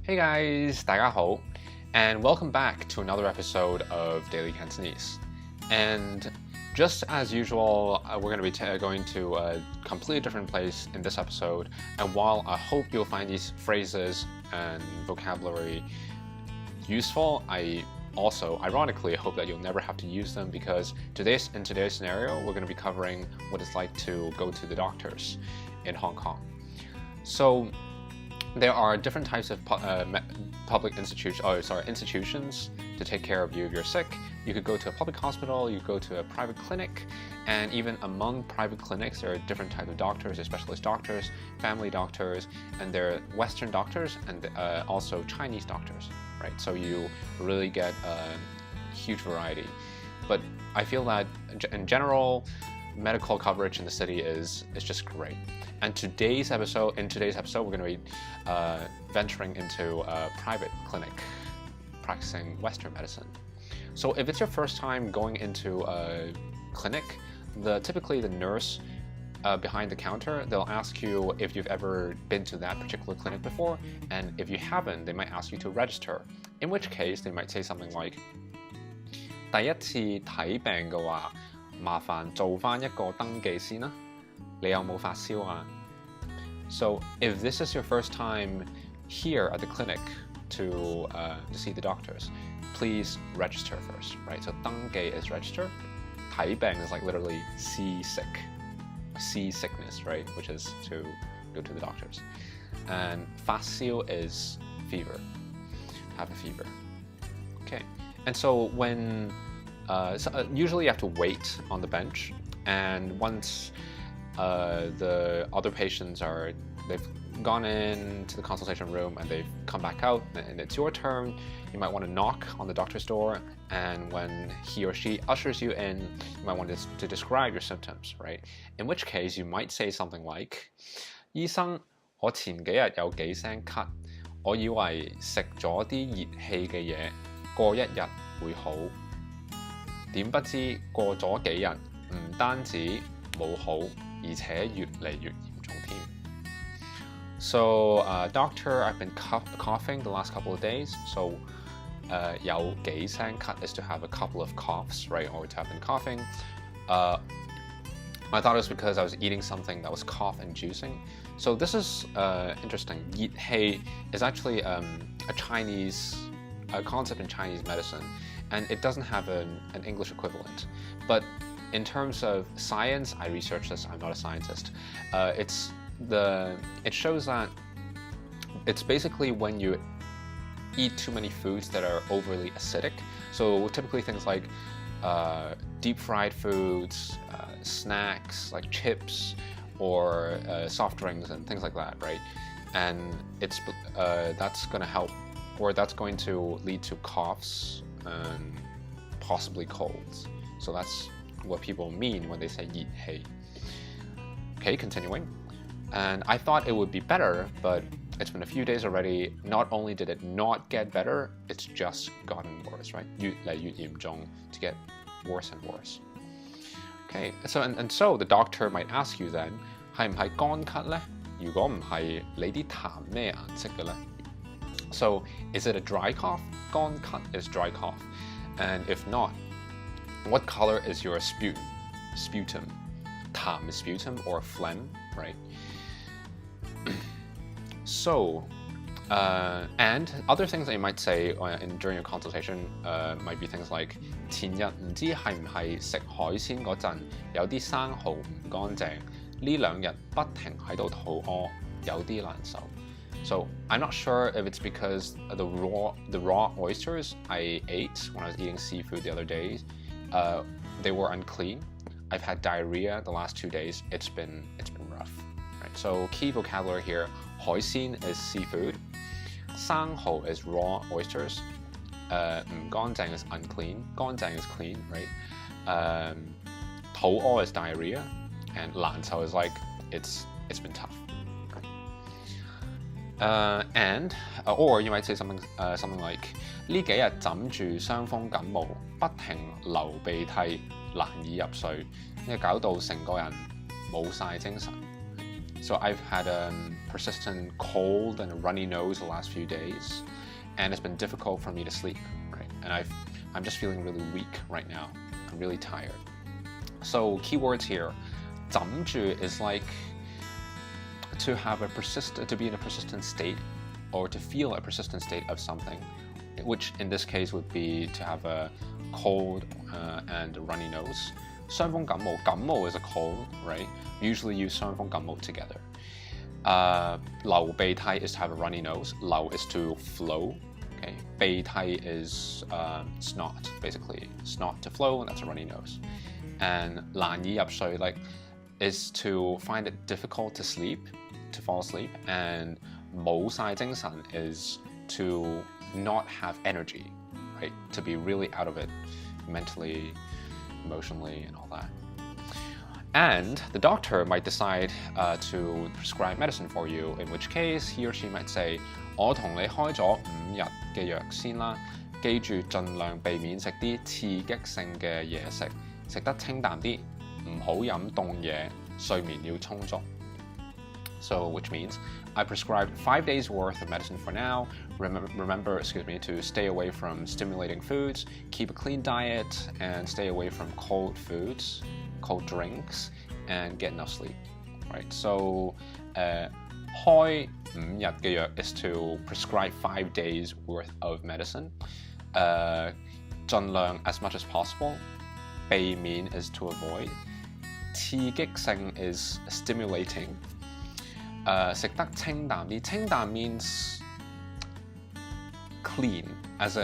Hey guys, 大家好, and welcome back to another episode of Daily Cantonese. And just as usual, we're going to be going to a completely different place in this episode. And while I hope you'll find these phrases and vocabulary useful, I also, ironically, hope that you'll never have to use them because in today's scenario, we're going to be covering what it's like to go to the doctors in Hong Kong. So there are different types of public institutions to take care of you if you're sick. You could go to a public hospital, you could go to a private clinic, and even among private clinics, there are different types of doctors, specialist doctors, family doctors, and there are Western doctors and also Chinese doctors, right? So you really get a huge variety. But I feel that in general, medical coverage in the city is just great. And in today's episode, we're going to be venturing into a private clinic practicing Western medicine. So if it's your first time going into a clinic, typically the nurse behind the counter, they'll ask you if you've ever been to that particular clinic before, and if you haven't, they might ask you to register. In which case, they might say something like, 第一次睇病嘅話，麻煩做返一個登記先啦。你有冇發燒啊? So if this is your first time here at the clinic to see the doctors, please register first, right? So 登記 is register. 睇病 is like literally see sickness, right? Which is to go to the doctors. And 發燒 is fever, have a fever. Okay, and so when usually you have to wait on the bench, and once the other patients they've gone into the consultation room and they've come back out and it's your turn, you might want to knock on the doctor's door, and when he or she ushers you in, you might want to describe your symptoms, right? In which case you might say something like, 醫生，我前幾日有幾聲咳，我以為食咗啲熱氣嘅嘢，過一日會好，點不知過咗幾日，唔單止冇好，而且越嚟越嚴重添。So, doctor, I've been coughing the last couple of days. So, 有幾聲咳 is to have a couple of coughs, right? Or to have been coughing. I thought it was because I was eating something that was cough-inducing. So this is interesting. 熱氣 is actually a concept in Chinese medicine, and it doesn't have an English equivalent. But in terms of science, I researched this. I'm not a scientist. It shows that it's basically when you eat too many foods that are overly acidic. So typically things like deep fried foods, snacks like chips, or soft drinks and things like that, right? And that's going to help, or that's going to lead to coughs and possibly colds. So that's what people mean when they say 熱氣. Okay, continuing. And I thought it would be better, but it's been a few days already. Not only did it not get better, it's just gotten worse, right? 越嚟越嚴重, to get worse and worse. Okay, so and so the doctor might ask you then, 係唔係乾咳呢? 如果唔係，你啲痰咩顏色嘅呢? So is it a dry cough? 乾咳 is dry cough. And if not, what color is your sputum? 痰is sputum or phlegm, right? So, and other things that you might say during your consultation might be things like 前日唔知係唔係食海鮮嗰陣有啲生蠔唔乾淨，呢兩日不停喺度肚屙，有啲難受. So I'm not sure if it's because the raw oysters I ate when I was eating seafood the other day, they were unclean. I've had diarrhea the last 2 days. It's been rough, right? So key vocabulary here: 海鮮 is seafood, 生蠔 is raw oysters, 唔乾淨 is unclean, 乾淨 is clean, right? 肚屙 is diarrhea, and 難受 is like it's been tough. Or you might say something like 呢幾日枕住傷風感冒，不停流鼻涕，難以入睡，搞到成個人冇晒精神。So I've had a persistent cold and a runny nose the last few days, and it's been difficult for me to sleep, right? And I'm just feeling really weak right now. I'm really tired. So keywords here, 枕住 is like to be in a persistent state, or to feel a persistent state of something, which in this case would be to have a cold and a runny nose. 傷風感冒, 感冒 is a cold, right? Usually use 傷風感冒 together. 流鼻涕 is to have a runny nose. 流 is to flow. Okay, 鼻涕 is snot, basically. Snot to flow, and that's a runny nose. And 難以入睡, like, is to find it difficult to sleep, to fall asleep. And 冇晒精神 is to not have energy, right? To be really out of it mentally, emotionally, and all that. And the doctor might decide to prescribe medicine for you, in which case he or she might say, 我同你開咗5日嘅藥先啦，記住盡量避免食啲刺激性嘅嘢食，食得清淡啲，唔好飲凍嘢，睡眠要充足。So, which means I prescribed 5 days worth of medicine for now. Remember, to stay away from stimulating foods, keep a clean diet, and stay away from cold foods, cold drinks, and get enough sleep. Right? So, 開5日嘅藥 is to prescribe 5 days worth of medicine. 盡量 as much as possible. 避免 is to avoid. 刺激性 is stimulating. 食得清淡啲，清淡 means clean, as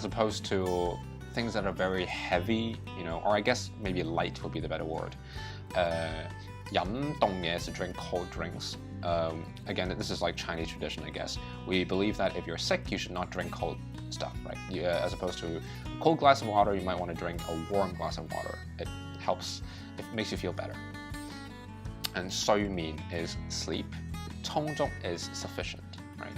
opposed to things that are very heavy, or I guess maybe light would be the better word. 飲凍嘢 is to drink cold drinks. Again, this is like Chinese tradition, I guess. We believe that if you're sick, you should not drink cold stuff, right? As opposed to a cold glass of water, you might want to drink a warm glass of water. It helps, it makes you feel better. And 睡眠 is sleep. 充足 is sufficient, right?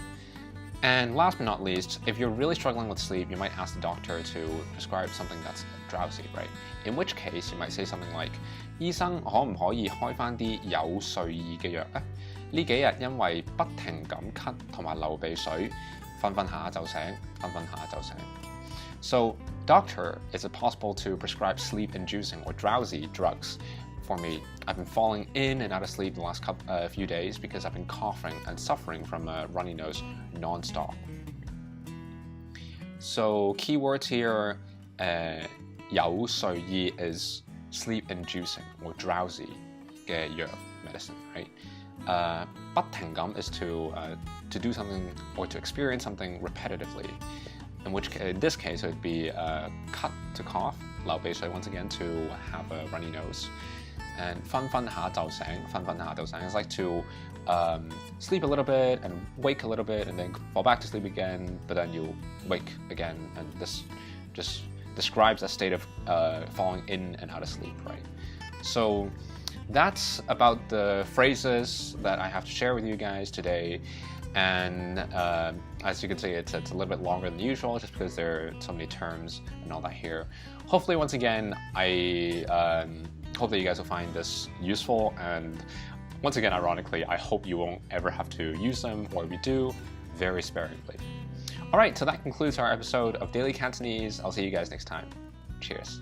And last but not least, if you're really struggling with sleep, you might ask the doctor to prescribe something that's drowsy, right? In which case, you might say something like, 醫生可唔可以開返啲有睡意嘅藥呢？呢幾日因為不停咁咳同埋流鼻水，瞓瞓下就醒，瞓瞓下就醒。So, doctor, is it possible to prescribe sleep-inducing or drowsy drugs for me? I've been falling in and out of sleep the last few days because I've been coughing and suffering from a runny nose non-stop. So, keywords here, 有睡意 is sleep-inducing or drowsy 嘅藥 medicine, right? 不停咁 is to do something or to experience something repetitively. In this case, it would be cut to cough, 流鼻水 once again to have a runny nose, and 瞓瞓下就醒, 瞓瞓下就醒 is like to sleep a little bit and wake a little bit and then fall back to sleep again, but then you wake again, and this just describes a state of falling in and out of sleep, right? So that's about the phrases that I have to share with you guys today. And as you can see, it's a little bit longer than usual just because there are so many terms and all that here. Hopefully, once again, I hope that you guys will find this useful. And once again, ironically, I hope you won't ever have to use them, or if you do, very sparingly. All right, so that concludes our episode of Daily Cantonese. I'll see you guys next time. Cheers.